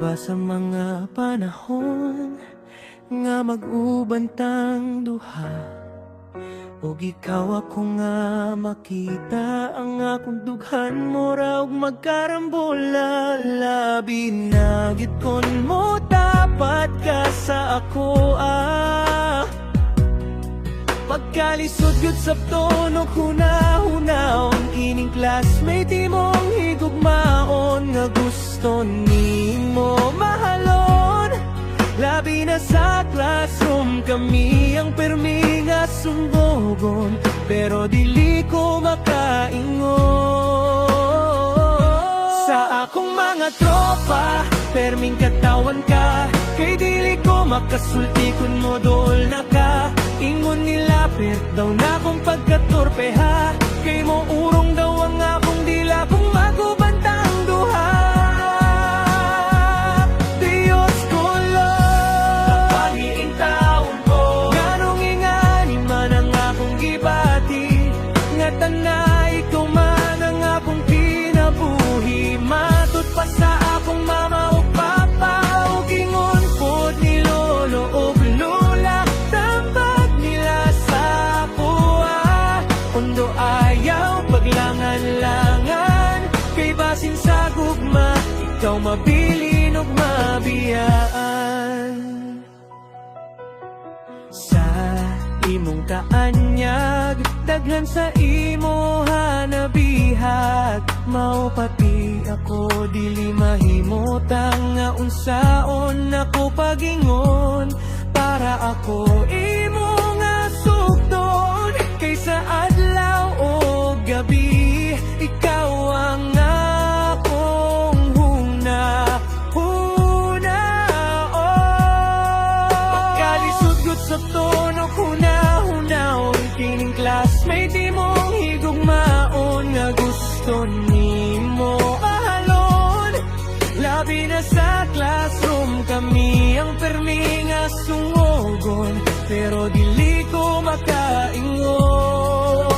ba sa mga panahon nga mag-ubantang duha, ug ikaw ako nga makita ang akong dughan mo raw magkarambola. Labi na gid kon mo dapat ka sa ako pagkalisod gyud sa tono huna-hunaon, kining classmate mong higugmaon nga gusto nimo mahalon. Labi na sa classroom kami ang permi nga sumbogon, pero dili ko makaingon. Sa akong mga tropa, perming katawan ka, kay dili ko makasulti kun mo dool na ka. Ingon nila pet daw na kong pagkatorpeha, kay mo urong daw ang akong dila kung magubantang duha. Diyos ko Lord, napangiing taon ko, nganong ingani man ang akong gibati, nga tanay ikaw man ang akong kinabuhi. Matut pa sa akong mama o papa, o gingon pod ni lolo o lola, tambag nila sa kuha. Undo ayaw paglangan-langan, kay basin sa gugma ikaw mabilin ug mabiyaan. Sa imong kaanyag, daghan sa imo hanabihag, mao pati ako dili mahimutang nga unsaon ako pagingon, para ako imo nga sugdon, kaysa adlaw o gabi ikaw ang akong huna-huna. Pagkalisod gyud sa tono huna-hunaon, kining classmate mong higugmaon nga gusto nimo mahalon. Labi na sa classroom kami ang permi nga sungogon, pero dili ko makaingon.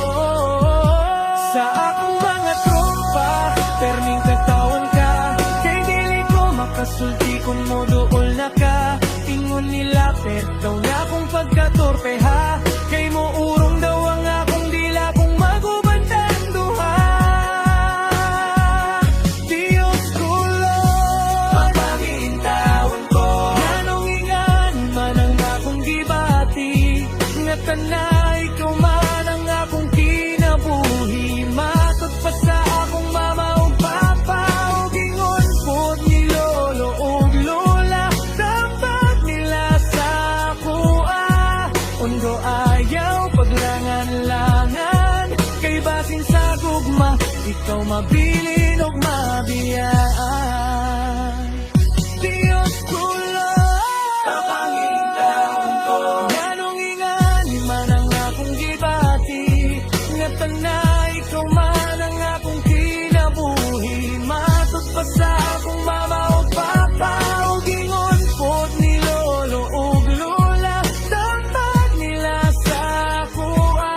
Sa akong mga tropa, perming katawan ka, kay dili ko makasulti kung mo dool na ka. Ingon nila pet daw na kong pagkatorpeha, kay mo urong daw ang akong dila kung magubantang duha. Diyos ko Lord, mapangiing taon ko, nganong ingani man ang akong gibati, nga tanay ikaw man ang akong kinabuhi. Matut pa sa akong mama o papa, o gingon pod ni lolo o lola, tambag nila sa kuha. Undo ayaw paglangan-langan, kay basin sa gugma ikaw mabilin ug mabiyaan. Diyos ko Lord, mapangiing taon ko, nganong ingani man ang akong gibati, nga tanay ikaw man ang akong kinabuhi. Matut pa sa akong mama o papa, o gingon pod ni lolo o lola, tambag nila sa kuha.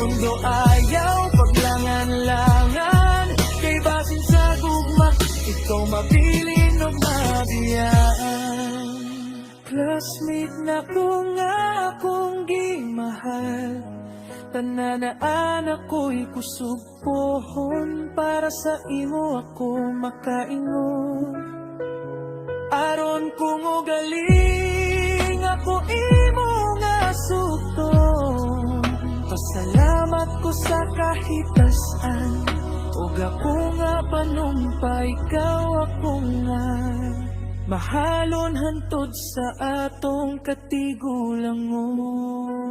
Undo ayaw paglangan-langan, kay basin sa gugma ikaw mabilin ug mabiyaan. Classmate na ko nga akong gimahal, tananaan ako'y kusog pohon, para sa imo ako makaingon. Aron kung ugaling ako imo nga sugton, pasalamat ko sa kahitasan, ug ako nga panumpay ikaw ako nga mahalon hantod sa atong katigulangon.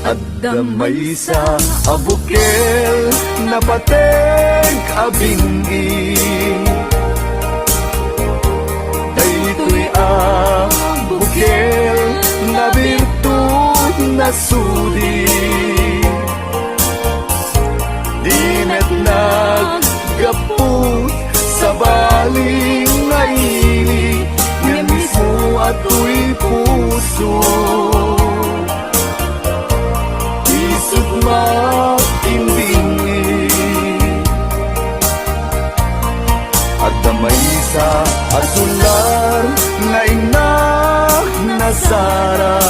at damay sa abukel na pateg abingi. Daytoy abukel na birtud na sudi, di met naggapot sa baling ngaili, nga mismo ato'y puso. Isip makimbingi at damay sa asular nga inak na Sara,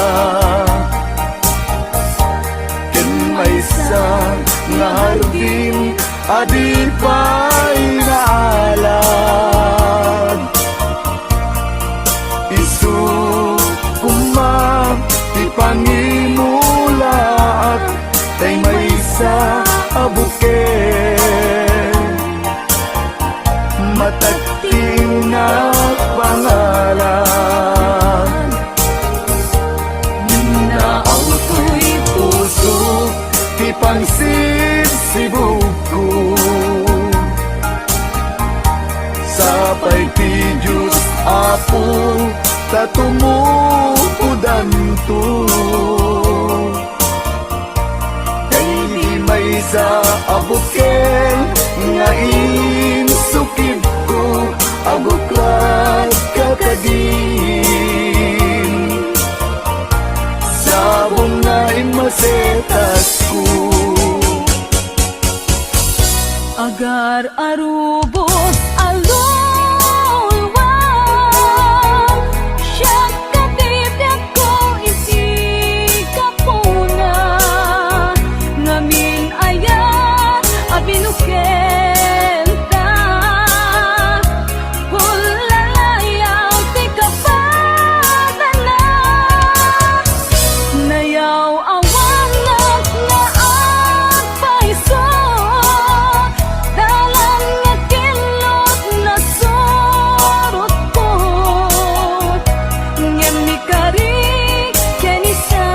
ken may sa nga hardin adi pa'y naalad. Isu kumang ipangimulaat tay may sa abukel, matagting na pangalan. Naaw ko'y puso ipangsisibog ko, sapay ti Diyos Apo tatumukudan to. Kay di may sa abukel nga insukib ko, abuklat kakadin sabong nga imasetas ko. Agar arubos alulwang, siya katibyak ko isi kapuna, ngamin ayat abinukenta, hulalayaw ti kapadana, nayaw awangak na agpaiso, dalan nga kilot na surot ko, ngem ni kari keni sa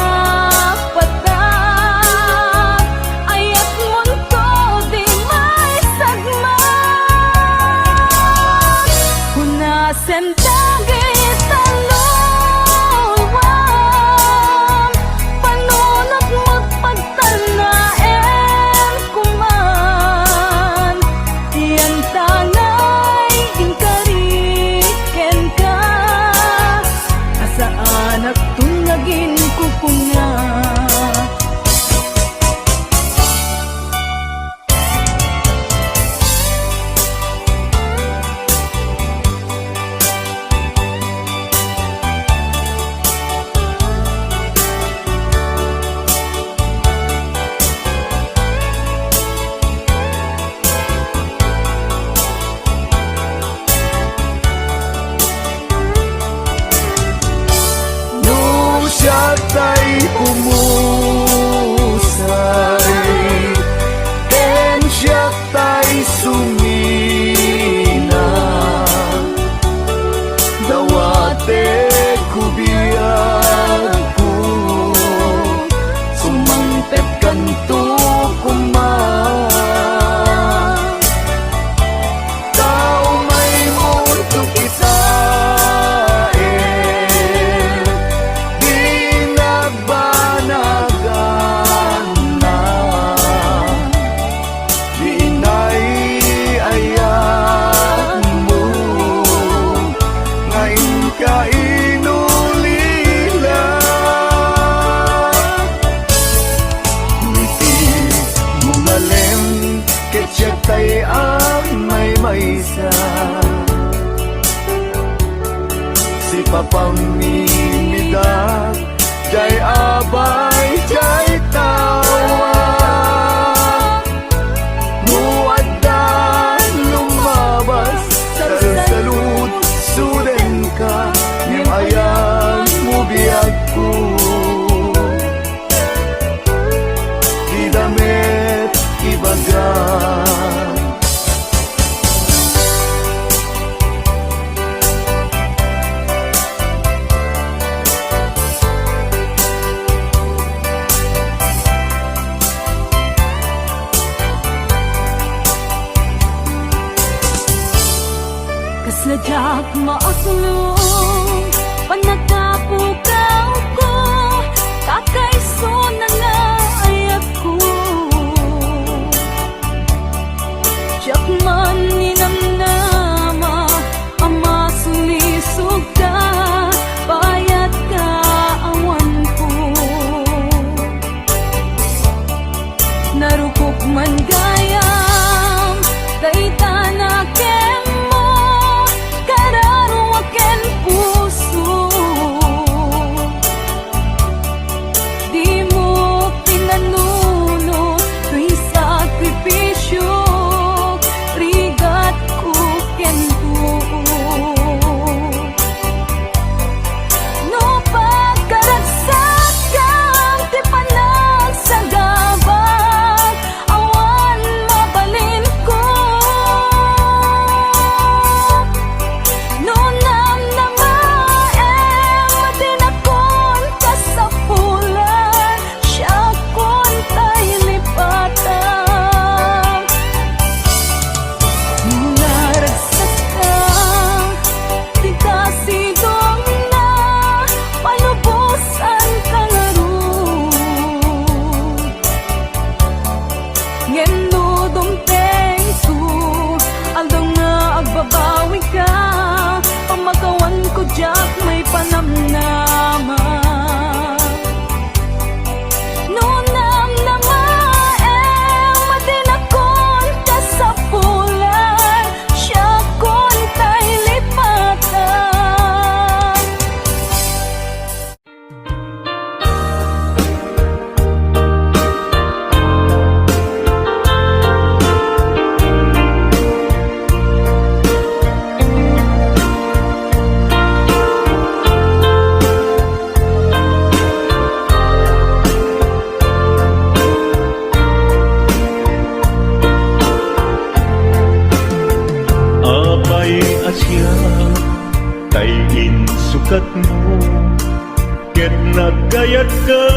patak, ayat munto di may sagmat, hunasen dagit alulwang, panunot magpagtanaen kuman, yan tangay inkariken ka, asaan at tungagin kukunga. No siya tay umusay, ken siya tay sumina, dawate kubiyag ko, sumangtep kanto kuman. Tao may mundo kisain, di nagbanagan na, di inaiayan mo, ngayon ka inulila. Ngiti mo malem, ketyak tay ang may maysa, si papamimidak, jay abay, jay tawa, muaddan lumabas, sa salud, suden ka, ngem ayan mo biyag ko, di damit ibagan. sak maasulong panagapukaw ko kakaiso na nga ay ako Tiyak man ninamnama ama sulisog ka bayat ka awan ko narupok man gayam dayta na ken mo kararo ken puso di mo pinanuno tuy sakripisyo rigat ko ken no pagkaragsak kang ti panagsagabang awan mabalin ko no namnamaem madinakon kasapulan siya kon tay lipatan mula ragsak ka di kasidong na palubusan ka ngeno dumteng su aldong nga agbabawi ka pamagawan ko jak may panamnama no namnamaem madinakon kasapulan siya kon tay lipatan Apay asya kay insukat mo ket nagayat ka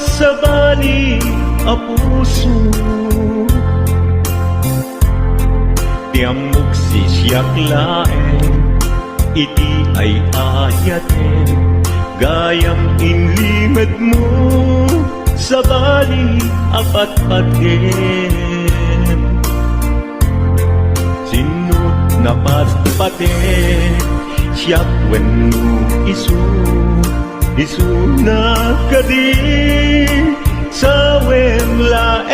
sa bali a puso tiamok si siyak laeng iti ay ayaten gayam inlimed mo sa bali apat paten sinut na patpate siyak wenno isu na kadi sa wemlaen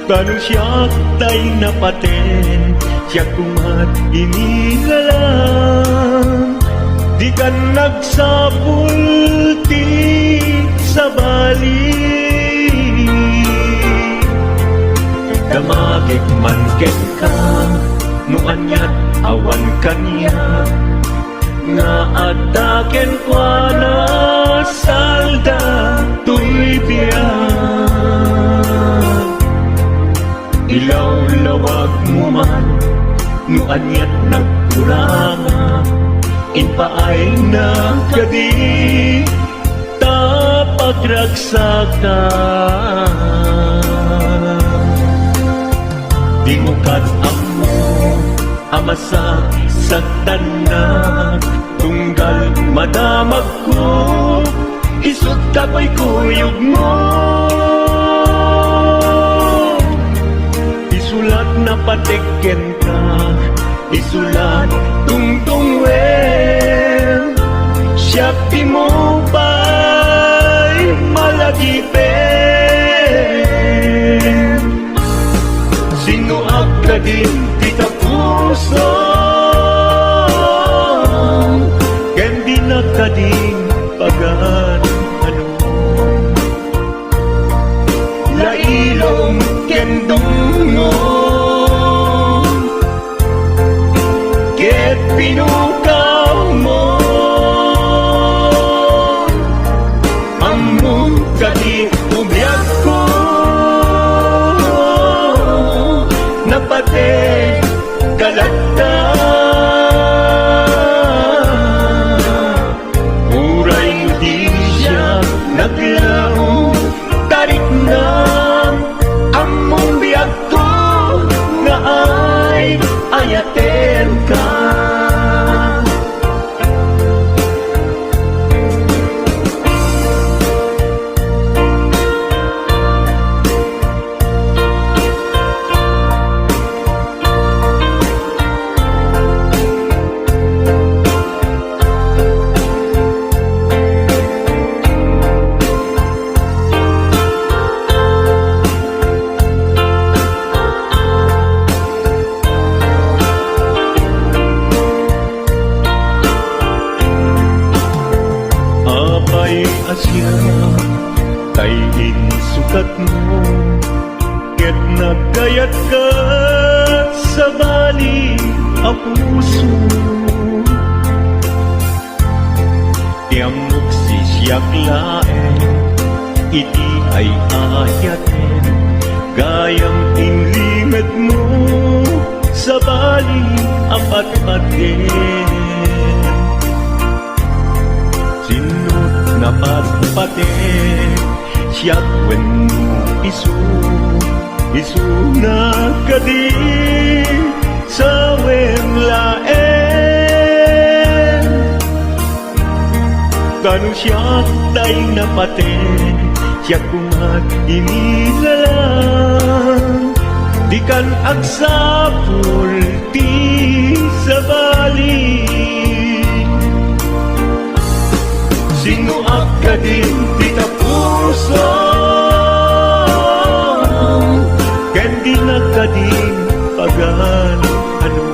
tanong siyak tay napaten siyak kumat inilalang di ka nagsapulti sa bali damagik man ken ka no anyat awan kanya nga ataken kwa na salda tuy biyak ilaw lawag mo man no anyat nagkuranga inpaay na kadi tapagragsakan di mo amo amasak sa tanan tunggal madamag ko isut kapoy kuyog mo isulat na patikken ka isulat tungtung wen siya mo ba'y malagipen sinuag ka din kita puso ken di na ka din pagan ano lailong ken dungo ket pinukaw mo among kadi umyak ko napate kalata asya kay insukat mo ket nagkayat ka sa bali a puso tiamok si siyak laeng iti ay ayaten gayam inlingat mo sa bali apat-paten sinot na patpaten siyak wenno isu na kadi sa laen kanu siyak tay napaten siyak kumat inilalang di kan agsapul ti sa bali sino ka din di tapuso ken di na ka din pagan ano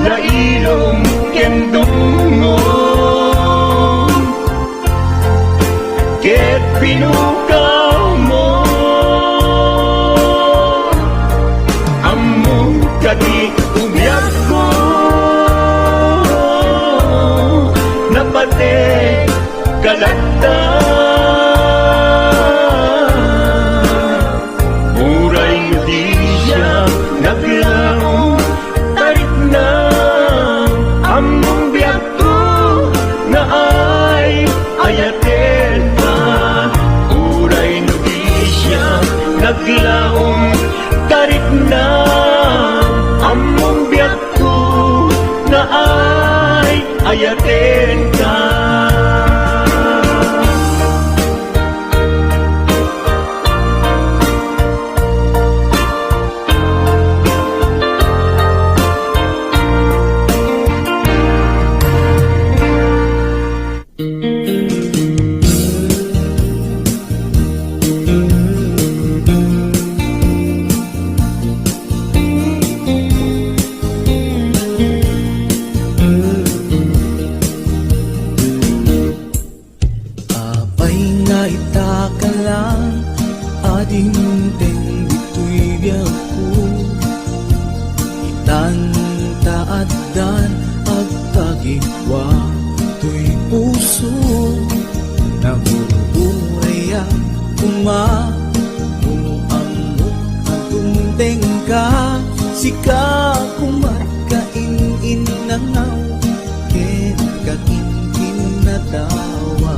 lailom ken dungo ket pinukaw mo among kadi umyak ko napate kalagta muray nga di siya naglaong tarik na among biyak ko na ay ayaten na muray nga di siya naglaong tarik na among biyak ko na ay ayaten ka Apay nga itaka lang ading munteng dito'y biyak ko itantaat dan agkagigwa to'y puso nabuburaya kumamuamok agunteng ka sika kumatkain nangaw ken kakinkin na tawa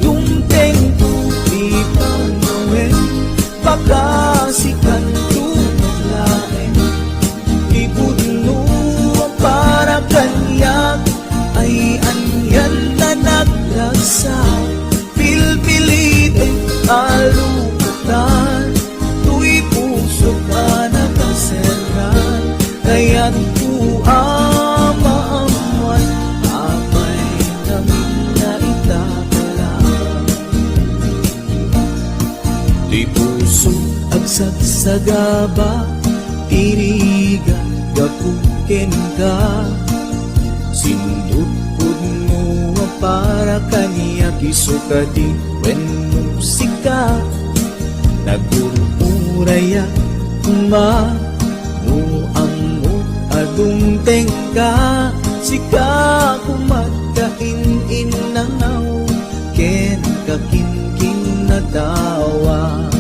Dumpeng tuti panawen Pagkasikan tumaglaen Ibudno ang para kanyak Ay anyan na naglasa Pilpilite alukatan Tuy puso ka nakaseran Kaya't kuamaamuan Apay namin na itakalang Tuy puso agsagsagaba Tirigan gapuken ka Sindutpud mo para kaniya Kisukadi when musika Nagururaya Muamot adungteng ka Sika kumatkain nangaw Ken kakinkin na tawa